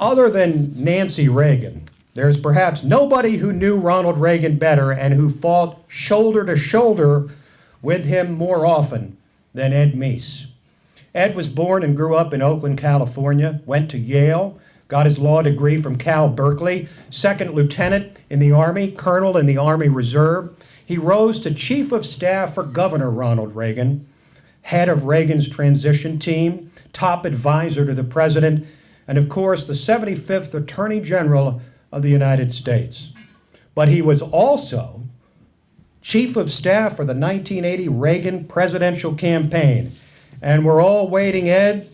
Other than Nancy Reagan, there's perhaps nobody who knew Ronald Reagan better and who fought shoulder to shoulder with him more often than Ed Meese. Ed was born and grew up in Oakland, California, went to Yale, got his law degree from Cal Berkeley, second lieutenant in the Army, colonel in the Army Reserve. He rose to chief of staff for Governor Ronald Reagan, head of Reagan's transition team, top advisor to the president, and of course, the 75th Attorney General of the United States. But he was also chief of staff for the 1980 Reagan presidential campaign. And we're all waiting, Ed,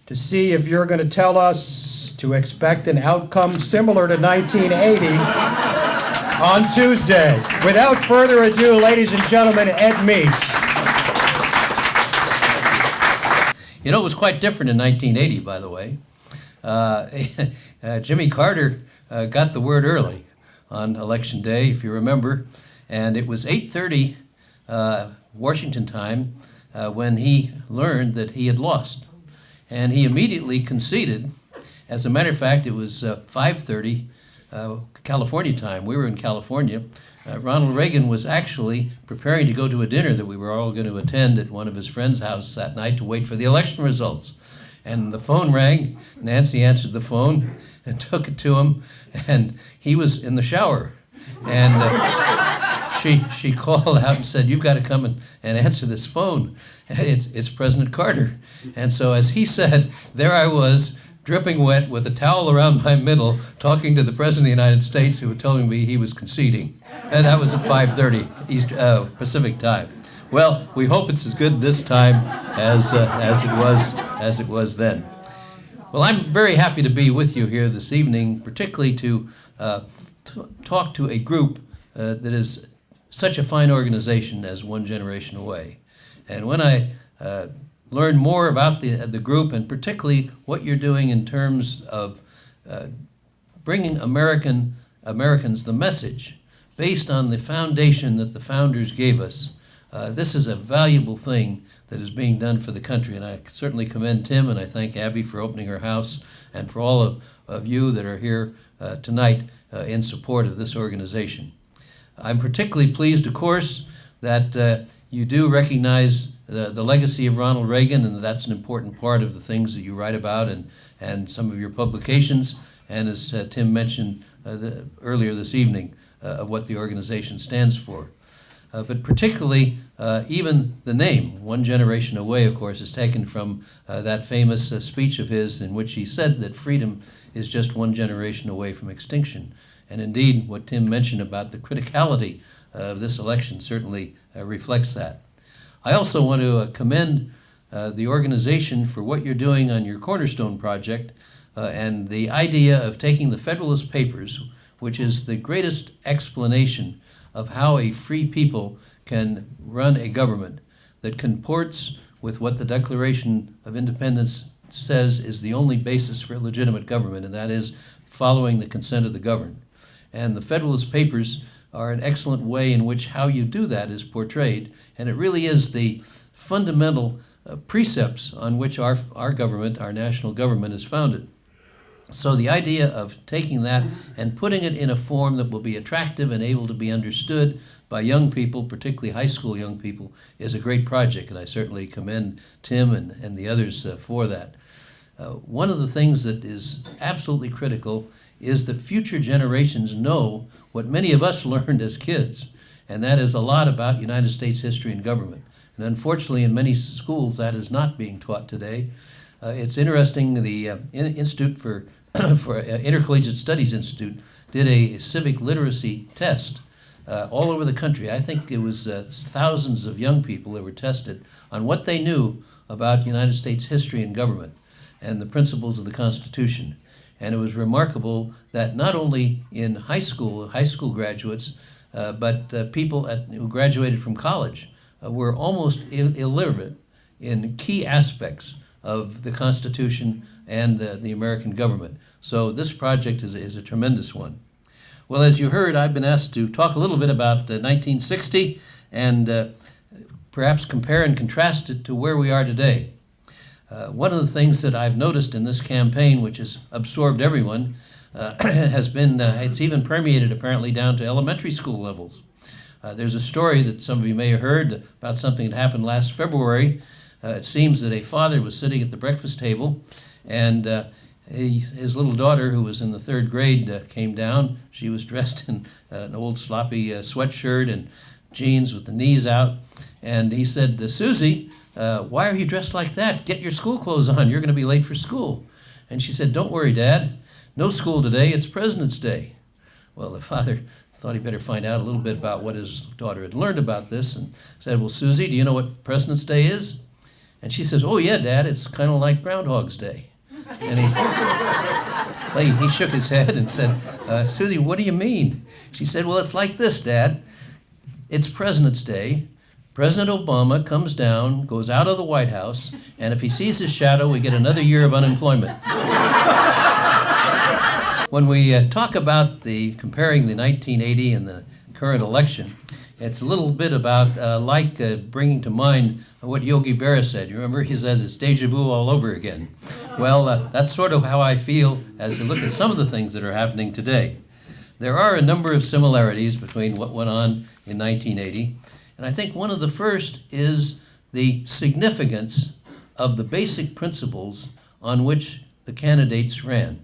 to see if you're going to tell us to expect an outcome similar to 1980 on Tuesday. Without further ado, ladies and gentlemen, Ed Meese. You know, it was quite different in 1980, by the way. Jimmy Carter got the word early on Election Day, if you remember, and it was 8:30 Washington time when he learned that he had lost. And he immediately conceded. As a matter of fact, it was 5:30 California time. We were in California. Ronald Reagan was actually preparing to go to a dinner that we were all going to attend at one of his friend's house that night to wait for the election results. And the phone rang. Nancy answered the phone and took it to him, and he was in the shower. And she called out and said, "You've got to come and answer this phone. It's President Carter." And so as he said, there I was, dripping wet with a towel around my middle, talking to the President of the United States, who was telling me he was conceding. And that was at 5:30 Pacific time. Well, we hope it's as good this time as it was then. Well, I'm very happy to be with you here this evening, particularly to talk to a group that is such a fine organization as One Generation Away. And when I learn more about the group, and particularly what you're doing in terms of bringing Americans the message based on the foundation that the founders gave us, this is a valuable thing that is being done for the country. And I certainly commend Tim, and I thank Abby for opening her house, and for all of you that are here tonight in support of this organization. I'm particularly pleased, of course, that you do recognize the legacy of Ronald Reagan, and that's an important part of the things that you write about and some of your publications, and as Tim mentioned earlier this evening, of what the organization stands for. But particularly, even the name, One Generation Away, of course, is taken from that famous speech of his in which he said that freedom is just one generation away from extinction. And indeed, what Tim mentioned about the criticality of this election certainly reflects that. I also want to commend the organization for what you're doing on your Cornerstone project and the idea of taking the Federalist Papers, which is the greatest explanation of how a free people can run a government that comports with what the Declaration of Independence says is the only basis for a legitimate government, and that is following the consent of the governed. And the Federalist Papers are an excellent way in which how you do that is portrayed, and it really is the fundamental precepts on which our government, our national government, is founded. So the idea of taking that and putting it in a form that will be attractive and able to be understood by young people, particularly high school young people, is a great project, and I certainly commend Tim and the others for that. One of the things that is absolutely critical is that future generations know what many of us learned as kids, and that is a lot about United States history and government. And unfortunately, in many schools, that is not being taught today. It's interesting, the Institute for Intercollegiate Studies Institute did a civic literacy test all over the country. I think it was thousands of young people that were tested on what they knew about United States history and government and the principles of the Constitution. And it was remarkable that not only in high school graduates, but people who graduated from college were almost illiterate in key aspects of the Constitution and the American government. So this project is a tremendous one. Well, as you heard, I've been asked to talk a little bit about 1960 and perhaps compare and contrast it to where we are today. One of the things that I've noticed in this campaign, which has absorbed everyone, has been, it's even permeated apparently down to elementary school levels. There's a story that some of you may have heard about something that happened last February. It seems that a father was sitting at the breakfast table, and his little daughter, who was in the third grade, came down. She was dressed in an old sloppy sweatshirt and jeans with the knees out. And he said, Susie, why are you dressed like that? Get your school clothes on. You're going to be late for school. And she said, don't worry, Dad. No school today. It's President's Day. Well, the father thought he better find out a little bit about what his daughter had learned about this and said, well, Susie, do you know what President's Day is? And she says, oh, yeah, Dad, it's kind of like Groundhog's Day. And he shook his head and said, Susie, what do you mean? She said, well, it's like this, Dad. It's President's Day. President Obama comes down, goes out of the White House, and if he sees his shadow, we get another year of unemployment. When we talk about comparing the 1980 and the current election, it's a little bit about bringing to mind what Yogi Berra said. You remember? He says it's deja vu all over again. Well, that's sort of how I feel as I look at some of the things that are happening today. There are a number of similarities between what went on in 1980, and I think one of the first is the significance of the basic principles on which the candidates ran.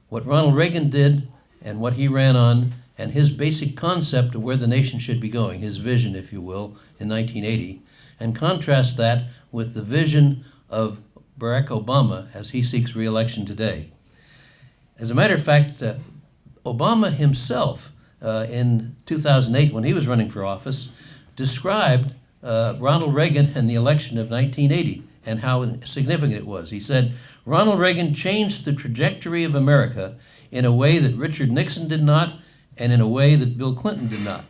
What Ronald Reagan did and what he ran on, and his basic concept of where the nation should be going, his vision, if you will, in 1980, and contrast that with the vision of Barack Obama as he seeks re-election today. As a matter of fact, Obama himself, in 2008, when he was running for office, described Ronald Reagan and the election of 1980 and how significant it was. He said, Ronald Reagan changed the trajectory of America in a way that Richard Nixon did not, and in a way that Bill Clinton did not.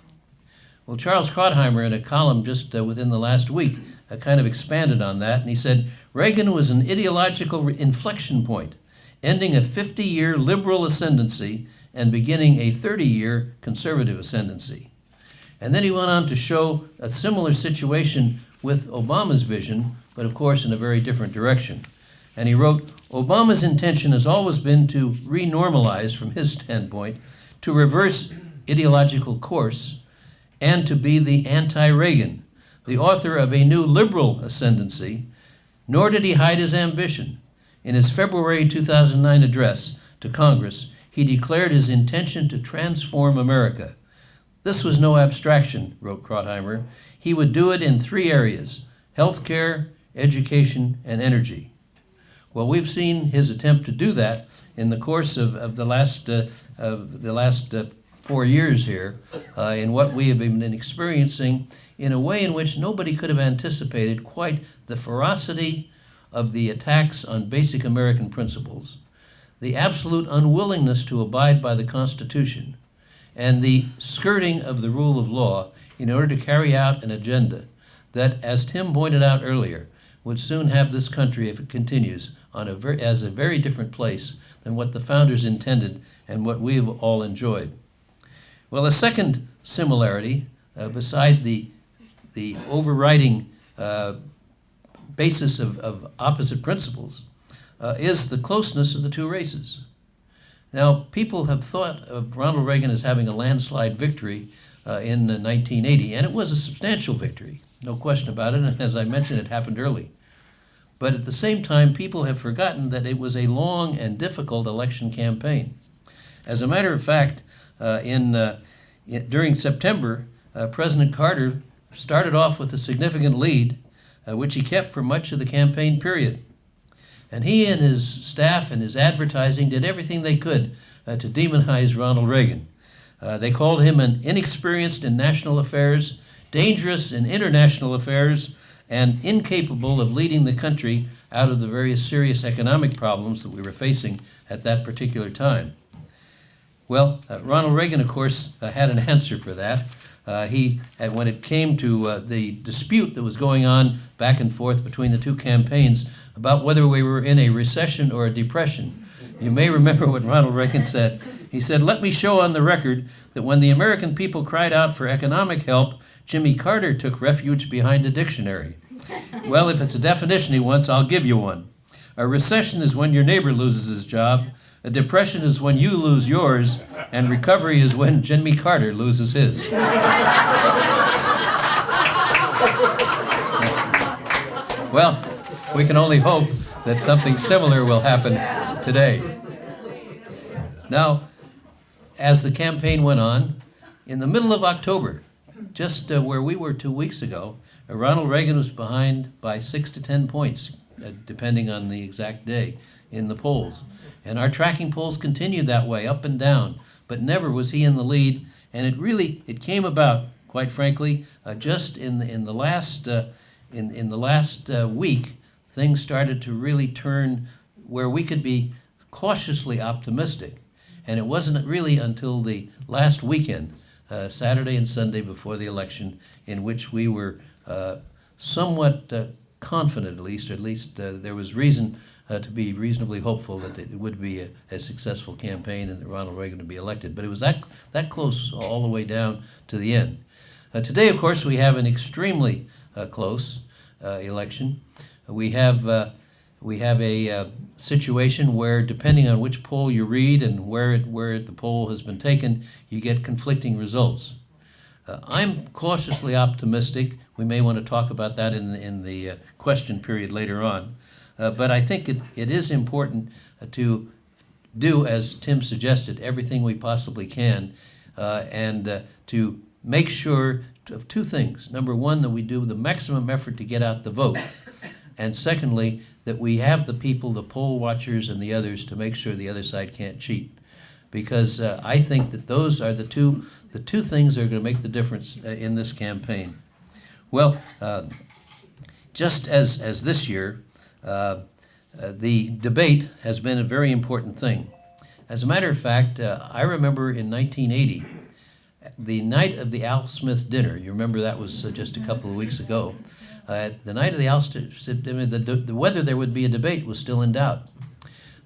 Well, Charles Krauthammer, in a column just within the last week, kind of expanded on that, and he said, Reagan was an ideological inflection point, ending a 50-year liberal ascendancy and beginning a 30-year conservative ascendancy. And then he went on to show a similar situation with Obama's vision, but of course in a very different direction. And he wrote, Obama's intention has always been to renormalize, from his standpoint, to reverse ideological course, and to be the anti-Reagan, the author of a new liberal ascendancy, nor did he hide his ambition. In his February 2009 address to Congress, he declared his intention to transform America. This was no abstraction, wrote Krauthammer. He would do it in 3 areas: healthcare, education, and energy. Well, we've seen his attempt to do that in the course of the last 4 years here, in what we have been experiencing in a way in which nobody could have anticipated quite the ferocity of the attacks on basic American principles, the absolute unwillingness to abide by the Constitution, and the skirting of the rule of law in order to carry out an agenda that, as Tim pointed out earlier, would soon have this country, if it continues, as a very different place than what the founders intended and what we've all enjoyed. Well, a second similarity, beside the overriding basis of opposite principles, is the closeness of the two races. Now, people have thought of Ronald Reagan as having a landslide victory in 1980, and it was a substantial victory, no question about it, and as I mentioned, it happened early. But at the same time, people have forgotten that it was a long and difficult election campaign. As a matter of fact, during September, President Carter started off with a significant lead, which he kept for much of the campaign period. And he and his staff and his advertising did everything they could to demonize Ronald Reagan. They called him an inexperienced in national affairs, dangerous in international affairs, and incapable of leading the country out of the various serious economic problems that we were facing at that particular time. Well, Ronald Reagan, of course, had an answer for that. When it came to the dispute that was going on back and forth between the two campaigns about whether we were in a recession or a depression, you may remember what Ronald Reagan said. He said, "Let me show on the record that when the American people cried out for economic help, Jimmy Carter took refuge behind a dictionary. Well, if it's a definition he wants, I'll give you one. A recession is when your neighbor loses his job. A depression is when you lose yours. And recovery is when Jimmy Carter loses his. Well, we can only hope that something similar will happen today. Now, as the campaign went on, in the middle of October, just where we were 2 weeks ago, Ronald Reagan was behind by 6 to 10 points, depending on the exact day, in the polls. And our tracking polls continued that way, up and down, but never was he in the lead. And it came about, quite frankly, just in the last week, things started to really turn where we could be cautiously optimistic. And it wasn't really until the last weekend, Saturday and Sunday before the election, in which we were somewhat confident, at least there was reason to be reasonably hopeful that it would be a successful campaign and that Ronald Reagan would be elected. But it was that close all the way down to the end. Today, of course, we have an extremely close election. We have a situation where, depending on which poll you read and where the poll has been taken, you get conflicting results. I'm cautiously optimistic. We may want to talk about that in the question period later on. But I think it is important to do, as Tim suggested, everything we possibly can and to make sure of two things. Number one, that we do the maximum effort to get out the vote. And secondly, that we have the people, the poll watchers and the others, to make sure the other side can't cheat. Because I think that those are the two things that are going to make the difference in this campaign. Well, just as this year, the debate has been a very important thing. As a matter of fact, I remember in 1980, the night of the Al Smith dinner, you remember that was just a couple of weeks ago, the night of the Al Smith dinner, whether there would be a debate was still in doubt.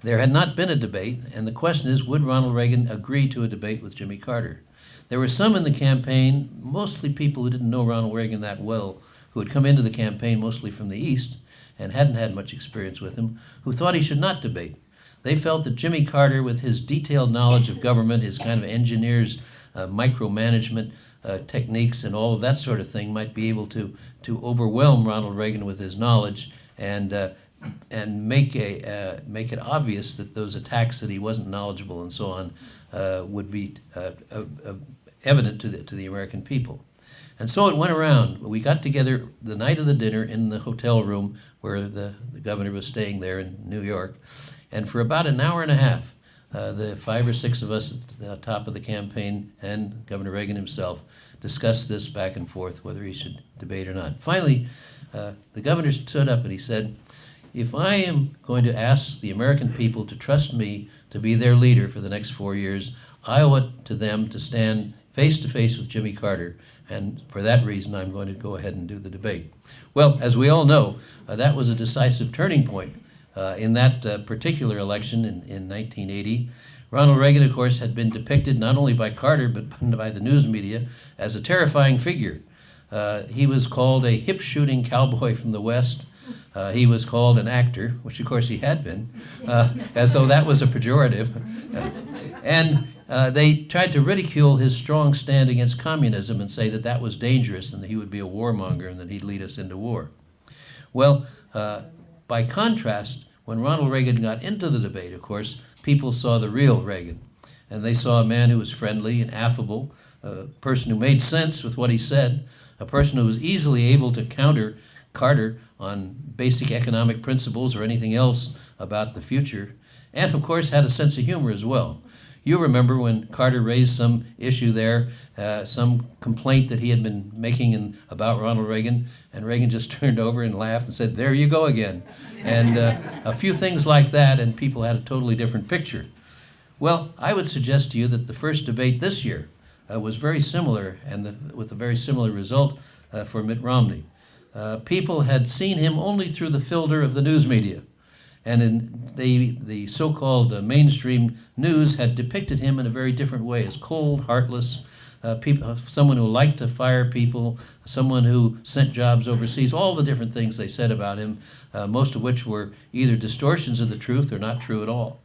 There had not been a debate, and the question is, would Ronald Reagan agree to a debate with Jimmy Carter? There were some in the campaign, mostly people who didn't know Ronald Reagan that well, who had come into the campaign mostly from the East and hadn't had much experience with him, who thought he should not debate. They felt that Jimmy Carter, with his detailed knowledge of government, his kind of engineer's micromanagement techniques and all of that sort of thing, might be able to overwhelm Ronald Reagan with his knowledge and make it obvious that those attacks that he wasn't knowledgeable and so on would be evident to the American people. And so it went around. We got together the night of the dinner in the hotel room where the governor was staying there in New York. And for about an hour and a half, the 5 or 6 of us at the top of the campaign and Governor Reagan himself discussed this back and forth, whether he should debate or not. Finally, the governor stood up and he said, if I am going to ask the American people to trust me to be their leader for the next 4 years, I owe it to them to stand face to face with Jimmy Carter, and for that reason I'm going to go ahead and do the debate. Well, as we all know, that was a decisive turning point in that particular election in 1980. Ronald Reagan, of course, had been depicted not only by Carter but by the news media as a terrifying figure. He was called a hip-shooting cowboy from the West. He was called an actor, which of course he had been, as though that was a pejorative. And they tried to ridicule his strong stand against communism and say that that was dangerous and that he would be a warmonger and that he'd lead us into war. Well, by contrast, when Ronald Reagan got into the debate, of course, people saw the real Reagan. And they saw a man who was friendly and affable, a person who made sense with what he said, a person who was easily able to counter Carter on basic economic principles or anything else about the future, and of course had a sense of humor as well. You remember when Carter raised some issue there, some complaint that he had been making about Ronald Reagan, and Reagan just turned over and laughed and said, there you go again. And a few things like that, and people had a totally different picture. Well, I would suggest to you that the first debate this year was very similar, and with a very similar result for Mitt Romney. People had seen him only through the filter of the news media. And in the so-called mainstream news had depicted him in a very different way, as cold, heartless, someone who liked to fire people, someone who sent jobs overseas, all the different things they said about him, most of which were either distortions of the truth or not true at all.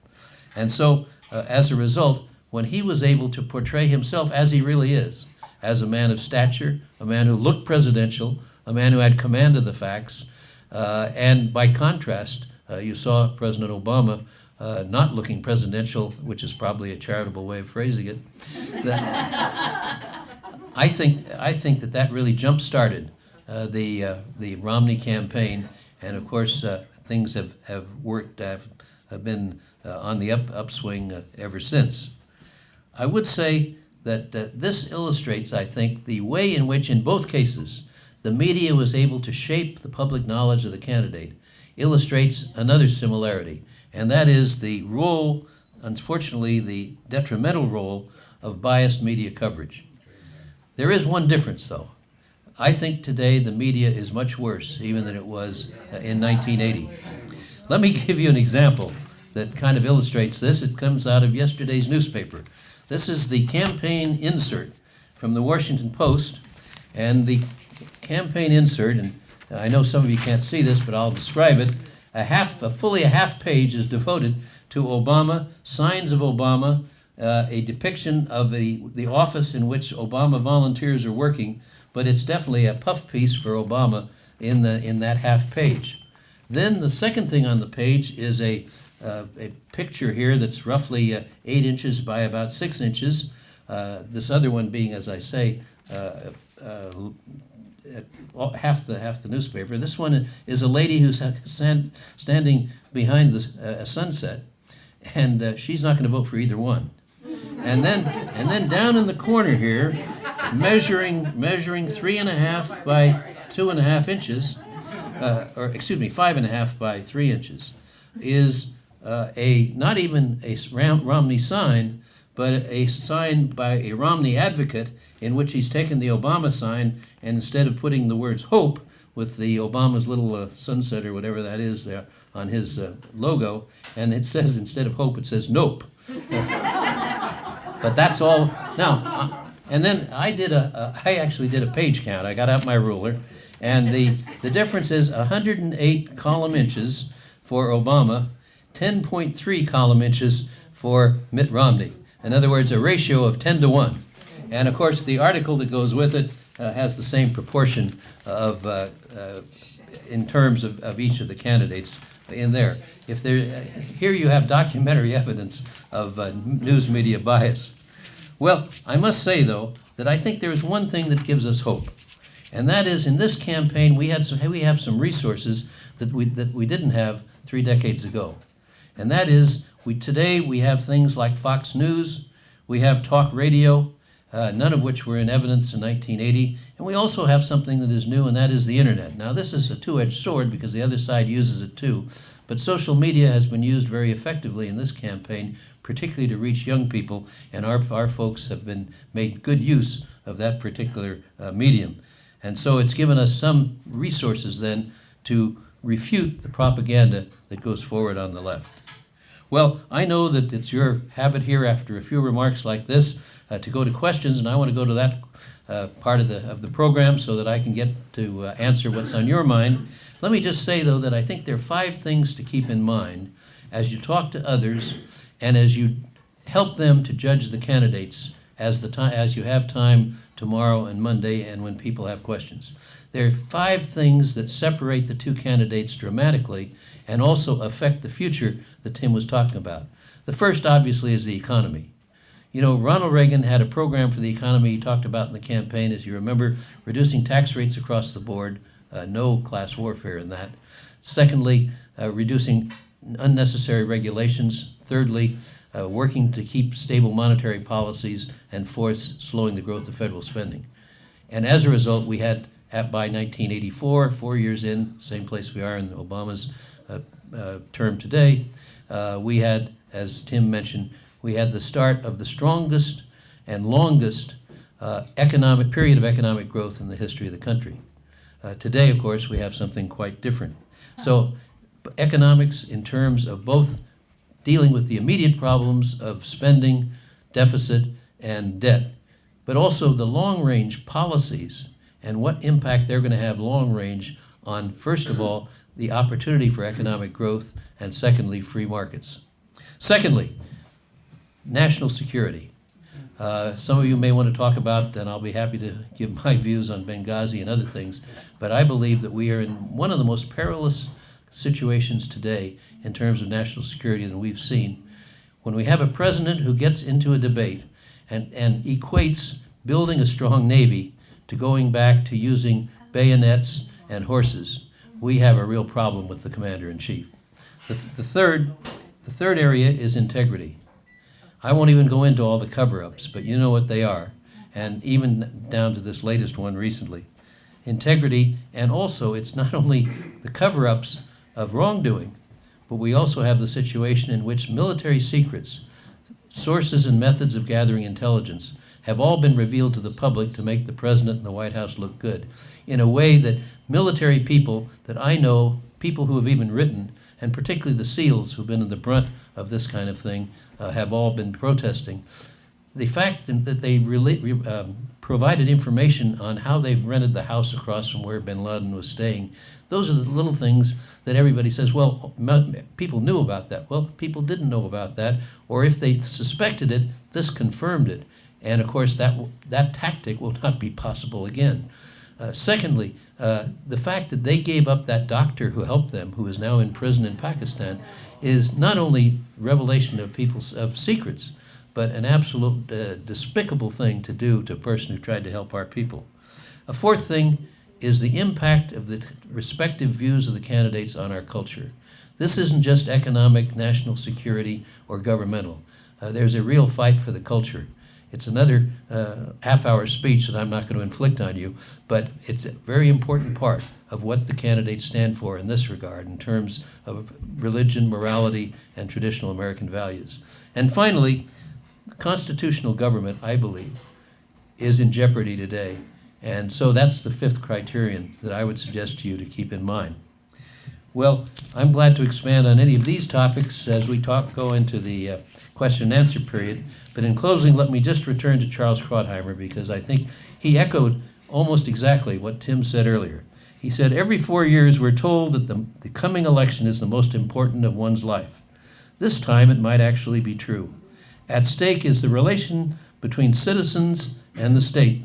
And so, as a result, when he was able to portray himself as he really is, as a man of stature, a man who looked presidential, a man who had command of the facts, and by contrast, you saw President Obama not looking presidential, which is probably a charitable way of phrasing it. I think that really jump-started the Romney campaign, and of course things have been on the upswing ever since. I would say that this illustrates, I think, the way in which, in both cases, the media was able to shape the public knowledge of the candidate, illustrates another similarity, and that is the role, unfortunately, the detrimental role of biased media coverage. There is one difference, though. I think today the media is much worse even than it was in 1980. Let me give you an example that kind of illustrates this. It comes out of yesterday's newspaper. This is the campaign insert from the Washington Post, and the campaign insert, and I know some of you can't see this, but I'll describe it. Fully a half page is devoted to Obama, signs of Obama, a depiction of the office in which Obama volunteers are working, but it's definitely a puff piece for Obama in that half page. Then the second thing on the page is a picture here that's roughly 8 inches by about 6 inches. This other one being, as I say, half the newspaper. This one is a lady who's standing behind a sunset, and she's not going to vote for either one. And then down in the corner here, measuring 3.5 by 2.5 inches, or excuse me, 5.5 by 3 inches, is not even a Romney sign, but a sign by a Romney advocate in which he's taken the Obama sign, and instead of putting the words hope with the Obama's little sunset or whatever that is there on his logo, and it says, instead of hope, it says nope. But that's all. Now, and then I actually did a page count. I got out my ruler, and the difference is 108 column inches for Obama, 10.3 column inches for Mitt Romney. In other words, a ratio of 10 to 1. And of course, the article that goes with it has the same proportion in terms of each of the candidates in there. Here you have documentary evidence of news media bias. Well, I must say, though, that I think there is one thing that gives us hope. And that is, in this campaign, we have some resources that we didn't have 3 decades ago. And that is, today we have things like Fox News, we have talk radio, none of which were in evidence in 1980, and we also have something that is new, and that is the internet. Now, this is a two-edged sword because the other side uses it too, but social media has been used very effectively in this campaign, particularly to reach young people, and our folks have made good use of that particular medium. And so it's given us some resources then to refute the propaganda that goes forward on the left. Well, I know that it's your habit here after a few remarks like this to go to questions, and I want to go to that part of the program so that I can get to answer what's on your mind. Let me just say, though, that I think there are 5 things to keep in mind as you talk to others and as you help them to judge the candidates as you have time tomorrow and Monday and when people have questions. There are 5 things that separate the 2 candidates dramatically and also affect the future that Tim was talking about. The first, obviously, is the economy. You know, Ronald Reagan had a program for the economy he talked about in the campaign, as you remember, reducing tax rates across the board, no class warfare in that. Secondly, reducing unnecessary regulations. Thirdly, working to keep stable monetary policies. And fourth, slowing the growth of federal spending. And as a result, we had, by 1984, 4 years in, same place we are in Obama's term today, we had, as Tim mentioned, we had the start of the strongest and longest period of economic growth in the history of the country. Today, of course, we have something quite different. So economics in terms of both dealing with the immediate problems of spending, deficit, and debt, but also the long-range policies and what impact they're going to have long-range on, first of all, the opportunity for economic growth, and secondly, free markets. Secondly, national security. Some of you may want to talk about, and I'll be happy to give my views on Benghazi and other things, but I believe that we are in one of the most perilous situations today in terms of national security that we've seen. When we have a president who gets into a debate and equates building a strong Navy to going back to using bayonets and horses, we have a real problem with the commander-in-chief. The third area is integrity. I won't even go into all the cover-ups, but you know what they are, and even down to this latest one recently. Integrity, and also it's not only the cover-ups of wrongdoing, but we also have the situation in which military secrets, sources and methods of gathering intelligence have all been revealed to the public to make the president and the White House look good in a way that military people that I know, people who have even written, and particularly the SEALs who've been in the brunt of this kind of thing, have all been protesting. The fact that they provided information on how they rented the house across from where bin Laden was staying, those are the little things that everybody says, well, people knew about that. Well, people didn't know about that, or if they suspected it, this confirmed it. And of course, that tactic will not be possible again. Secondly, the fact that they gave up that doctor who helped them, who is now in prison in Pakistan, is not only revelation of secrets, but an absolute despicable thing to do to a person who tried to help our people. A fourth thing is the impact of the respective views of the candidates on our culture. This isn't just economic, national security, or governmental. There's a real fight for the culture. It's another half-hour speech that I'm not going to inflict on you, but it's a very important part of what the candidates stand for in this regard in terms of religion, morality, and traditional American values. And finally, constitutional government, I believe, is in jeopardy today. And so that's the fifth criterion that I would suggest to you to keep in mind. Well, I'm glad to expand on any of these topics as we go into the question and answer period. But in closing, let me just return to Charles Krauthammer, because I think he echoed almost exactly what Tim said earlier. He said, every 4 years we're told that the coming election is the most important of one's life. This time it might actually be true. At stake is the relation between citizens and the state,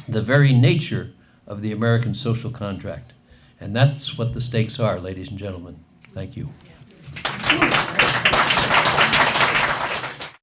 the very nature of the American social contract. And that's what the stakes are, ladies and gentlemen. Thank you.